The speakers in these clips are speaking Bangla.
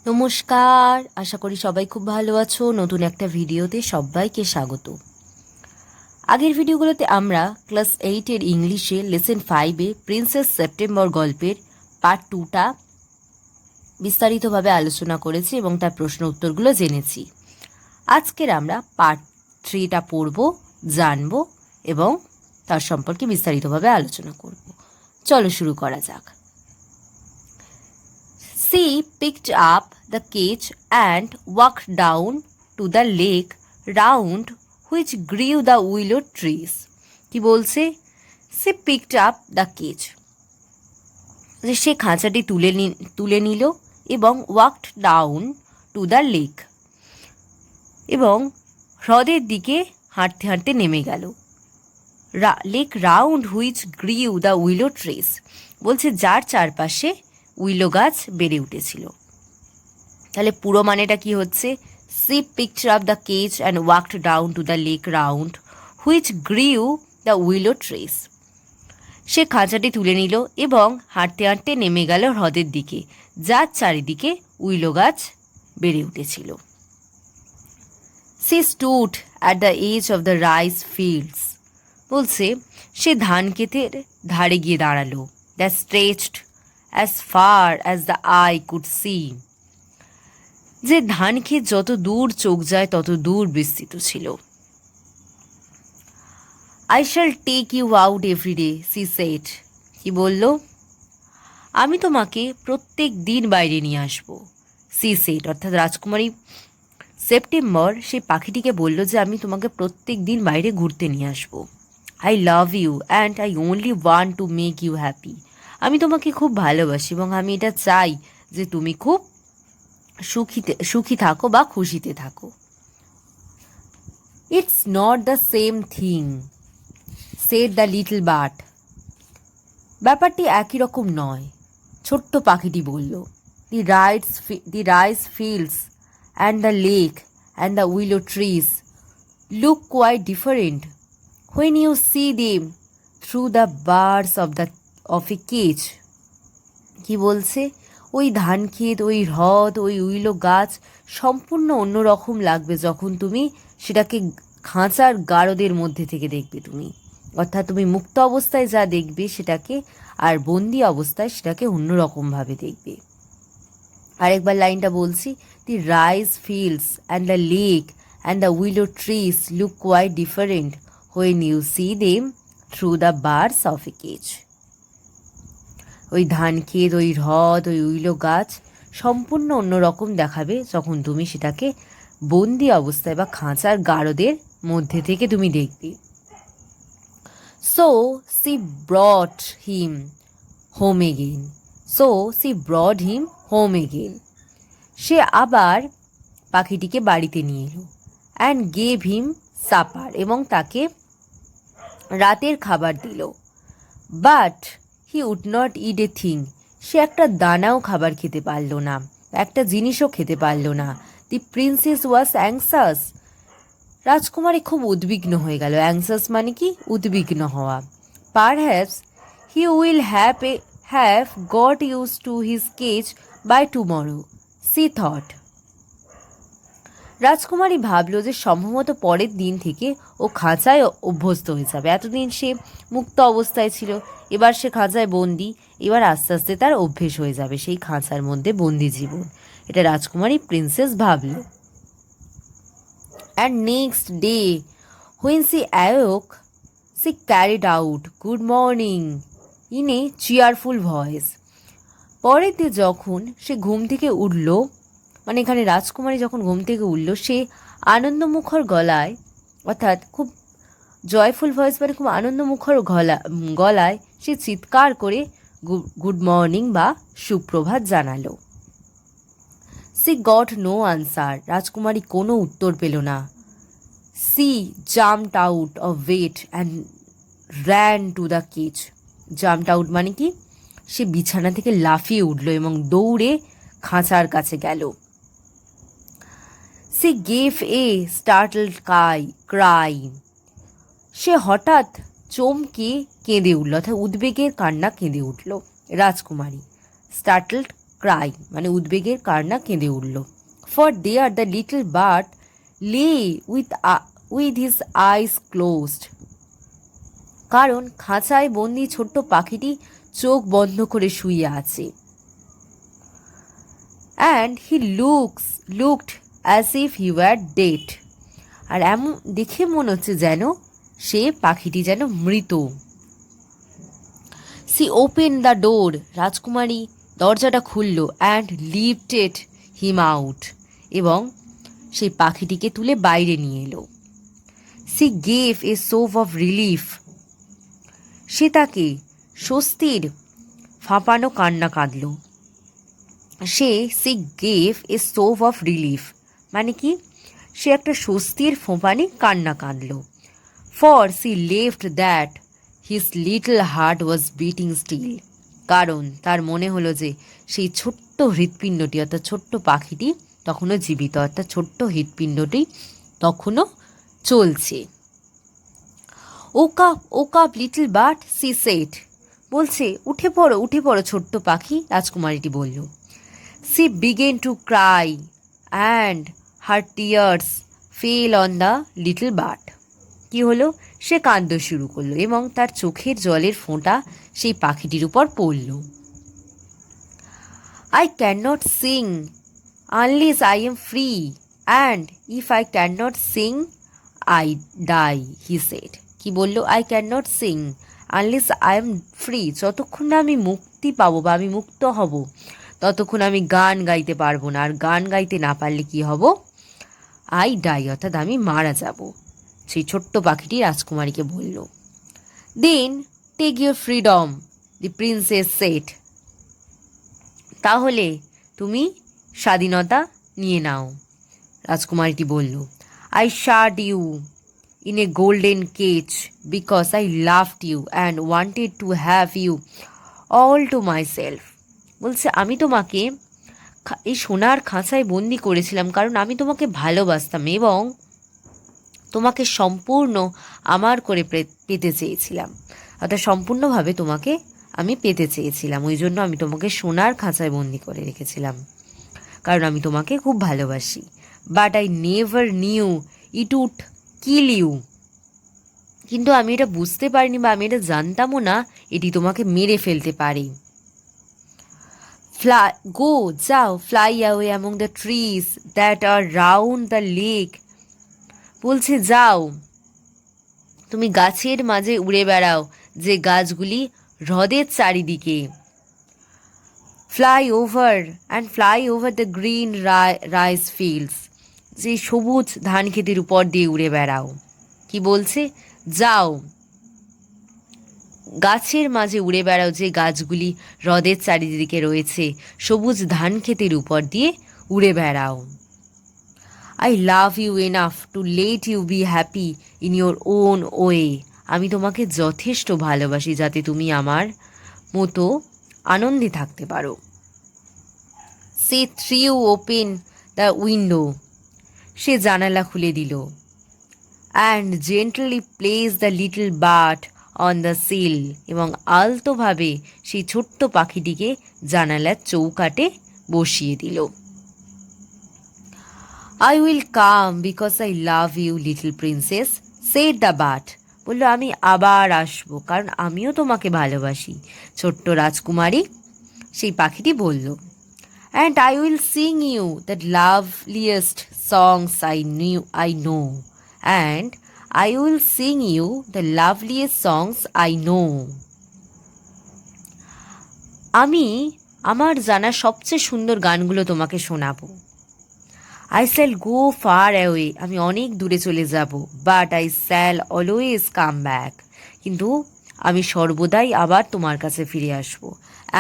নমস্কার, আশা করি সবাই খুব ভালো আছো। নতুন একটা ভিডিওতে সবাইকে স্বাগত। আগের ভিডিওগুলোতে আমরা ক্লাস 8-এর ইংলিশে লেসন 5-এ প্রিন্সেস সেপ্টেম্বর গল্পের পার্ট 2টা বিস্তারিতভাবে আলোচনা করেছি এবং তার প্রশ্ন উত্তরগুলো জেনেছি। আজকের আমরা পার্ট 3টা পড়ব, জানব এবং তার সম্পর্কে বিস্তারিতভাবে আলোচনা করব। চলো শুরু করা যাক। She picked up the cage and walked down to the lake round which grew the willow trees. কি বলছে? She picked up the cage. সে খাঁচাটি তুলে নিল এবং walked down to the lake. এবং হ্রদের দিকে হাঁটতে হাঁটতে নেমে গেল। Lake round which grew the willow trees, বলছে যার চারপাশে উইলো গাছ বেড়ে উঠেছিল। তাহলে পুরো মানেটা কি হচ্ছে? She picked up the cage and walked down to the lake round which grew the willow trees. সে খাঁচাটি তুলে নিল এবং হাঁটতে হাঁটতে নেমে গেল হ্রদের দিকে, যার চারিদিকে উইলো গাছ বেড়ে উঠেছিল। She stood at the edge of the rice fields, বলছে সে ধান ক্ষেতের ধারে গিয়ে দাঁড়ালো। That stretched as far as the eye could see, যে ধান ক্ষেত যত দূর চোখ যায় তত দূর বিস্তৃত ছিল। I shall take you out every day, she said. কি বলল? আমি তোমাকে প্রত্যেক দিন বাইরে নিয়ে আসবো। she said, অর্থাৎ রাজকুমারী সেপ্টেম্বর সেই পাখিটিকে বলল যে আমি তোমাকে প্রত্যেক দিন বাইরে ঘুরতে নিয়ে আসবো। I love you and I only want to make you happy. আমি তোমাকে খুব ভালোবাসি এবং আমি এটা চাই যে তুমি খুব সুখী থাকো বা খুশিতে থাকো। It's not the same thing, said the little bird. ব্যাপারটি একই রকম নয়, ছোট্ট পাখিটি বলল। The rice fields and the lake and the willow trees look quite different when you see them through the bars of a cage. কি বলছে? ওই ধান ক্ষেত, ওই হ্রদ, ওই উইলো গাছ সম্পূর্ণ অন্যরকম লাগবে যখন তুমি সেটাকে খাঁচার গারদের মধ্যে থেকে দেখবে। তুমি অর্থাৎ তুমি মুক্ত অবস্থায় যা দেখবে সেটাকে, আর বন্দি অবস্থায় সেটাকে অন্যরকমভাবে দেখবে। আরেকবার লাইনটা বলছি। The rice fields and the lake and the willow trees look quite different when you see them through the bars of a cage. ওই ধান ক্ষেত, ওই হ্রদ, ওই উইলো গাছ সম্পূর্ণ অন্যরকম দেখাবে যখন তুমি সেটাকে বন্দি অবস্থায় বা খাঁচার গারদের মধ্যে থেকে তুমি দেখবে। So she brought him home again. So she brought him home again. সে আবার পাখিটিকে বাড়িতে নিয়ে এলো। অ্যান্ড গেভ হিম সাপার, এবং তাকে রাতের খাবার দিল। But he would not eat a thing, সে একটা দানাও খাবার খেতে পারল না, একটা জিনিসও খেতে পারল না। দি প্রিন্সেস ওয়াজ অ্যাংসাস, রাজকুমারী খুব উদ্বিগ্ন হয়ে গেল। অ্যাংসাস মানে কি? উদ্বিগ্ন হওয়া। Perhaps he will have got used to his cage by tomorrow, she thought. রাজকুমারী ভাবল যে সম্ভবত পরের দিন থেকে ও খাঁচায় অভ্যস্ত হয়ে যাবে। এতদিন সে মুক্ত অবস্থায় ছিল, এবার সে খাঁচায় বন্দি, এবার আস্তে আস্তে তার অভ্যেস হয়ে যাবে সেই খাঁচার মধ্যে বন্দি জীবন। এটা রাজকুমারী প্রিন্সেস ভাবল। And next day when she awoke she carried out good morning in a cheerful voice. পরের দিন যখন সে ঘুম থেকে উঠল, মানে এখানে রাজকুমারী যখন ঘুম থেকে উঠল, সে আনন্দমুখর গলায়, অর্থাৎ খুব জয়ফুল ভয়েস মানে খুব আনন্দমুখর গলায় সে চিৎকার করে গুড মর্নিং বা সুপ্রভাত জানালো। সি গট নো আনসার, রাজকুমারী কোনো উত্তর পেল না। She jumped out of bed and ran to the cage. Jumped out মানে কি? সে বিছানা থেকে লাফিয়ে উঠল এবং দৌড়ে খাঁচার কাছে গেল। সি গেভ এ স্টার্টলড ক্রাই, সে হঠাৎ চমকে কেঁদে উঠল, অর্থাৎ উদ্বেগের কান্না কেঁদে উঠল রাজকুমারী। স্টার্টলড ক্রাই, মানে উদ্বেগের কান্না কেঁদে উঠল। For their the little bird লে উইথ হিজ আইস ক্লোজড, কারণ খাঁচায় বন্দি ছোট্ট পাখিটি চোখ বন্ধ করে শুয়ে আছে। And he looked as if he were dead, আর এমন দেখে মনে হচ্ছে যেন সে পাখিটি যেন মৃত। সি ওপেন দ্য ডোর, রাজকুমারী দরজাটা খুলল। অ্যান্ড লিফটেড হিম আউট, এবং সেই পাখিটিকে তুলে বাইরে নিয়ে এলো। She gave a sob of relief, সে তাকে স্বস্তির ফাঁপানো কান্না কাঁদল। She gave a sob of relief মানে কি, সে একটা স্বস্তির ফোঁপানি কান্না কাঁদল। ফর সি লেফট that his little heart was beating still, কারণ তার মনে হলো যে সেই ছোট্ট হৃৎপিণ্ডটি অর্থাৎ ছোট্ট পাখিটি তখনও জীবিত, অর্থাৎ ছোট্ট হৃৎপিণ্ডটি তখনও চলছে। Oh wake up little bird, she said, বলছে উঠে পড়ো ছোট্ট পাখি, রাজকুমারীটি বলল। She began to cry and her tears fell on the little bird, কি হলো, সে কাঁদতে শুরু করলো এবং তার চোখের জলের ফোঁটা সেই পাখিটির উপর পড়ল। I can not sing unless I am free, and if I can not sing I die, he said, কি বলল, I can not sing unless I am free, যতক্ষণ না আমি মুক্তি পাবো বা আমি মুক্ত হব ততক্ষণ আমি গান গাইতে পারবো না, আর গান গাইতে না পারলে কি হব, আই ডাই, অর্থাৎ আমি মারা যাব। সেই ছোট্ট পাখিটি রাজকুমারীকে বলল। Then take your freedom, the princess said, তাহলে তুমি স্বাধীনতা নিয়ে নাও, রাজকুমারীটি বলল। I shut you in a golden cage because I loved you and wanted to have you all to myself, বলছে আমি তোমাকে এই সোনার খাঁচায় বন্দি করেছিলাম কারণ আমি তোমাকে ভালোবাসতাম এবং তোমাকে সম্পূর্ণ আমার করে পেতে চেয়েছিলাম, অর্থাৎ সম্পূর্ণভাবে তোমাকে আমি পেতে চেয়েছিলাম, ওই জন্য আমি তোমাকে সোনার খাঁচায় বন্দি করে রেখেছিলাম, কারণ আমি তোমাকে খুব ভালোবাসি। But I never knew it would kill you, কিন্তু আমি এটা বুঝতে পারিনি বা আমি এটা জানতামও না এটি তোমাকে মেরে ফেলতে পারে। যাও, fly away among the trees that are round the lake, বলছে যাও, তুমি গাছের মাঝে উড়ে বেড়াও যে গাছগুলি হ্রদের চারিদিকে। Fly over the green rice fields, যে সবুজ ধান খেতের উপর দিয়ে উড়ে বেড়াও। কি বলছে, যাও গাছের মাঝে উড়ে বেড়াও যে গাছগুলি হ্রদের চারিদিকে রয়েছে, সবুজ ধান খেতের উপর দিয়ে উড়ে বেড়াও। I love you enough to let you be happy in your own way, আমি তোমাকে যথেষ্ট ভালোবাসি যাতে তুমি আমার মতো আনন্দে থাকতে পারো। সে থ্রিউ ওপেন দ্য উইন্ডো, সে জানালা খুলে দিল। And gently place the little bird on the sill, এবং আলতোভাবে সেই ছোট্ট পাখিটিকে জানালার চৌকাঠে বসিয়ে দিল। I will come because I love you little princess, said the bird, বললো আমি আবার আসবো কারণ আমিও তোমাকে ভালোবাসি, ছোট্ট রাজকুমারী, সেই পাখিটি বলল। And I will sing you the loveliest songs I know, and I will sing you the loveliest songs I know. আমি আমার জানা সবচেয়ে সুন্দর গানগুলো তোমাকে শোনাবো। I shall go far away, আমি অনেক দূরে চলে যাব। But I shall always come back, কিন্তু আমি সর্বদাই আবার তোমার কাছে ফিরে আসব।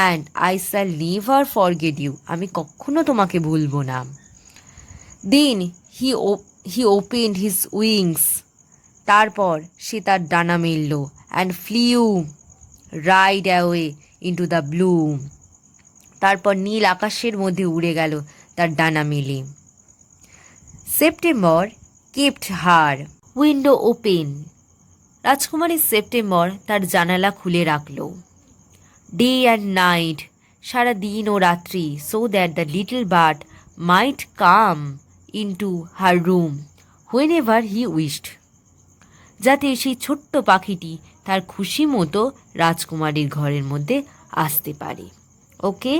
And I shall never forget you, আমি কখনো তোমাকে ভুলবো না। Then he opened his wings, তারপর সে তার ডানা মেলল। And flew right away into the blue, তারপর নীল আকাশের মধ্যে উড়ে গেল তার ডানা মেলে। September kept her window open, রাজকুমারী সেপ্টেম্বর তার জানালা খুলে রাখল। ডে অ্যান্ড নাইট সারা দিন ও রাত্রি, so that the little bird might come into her room whenever he wished, যাতে সেই ছোট্ট পাখিটি তার খুশি মতো রাজকুমারীর ঘরের মধ্যে আসতে পারে। ওকে।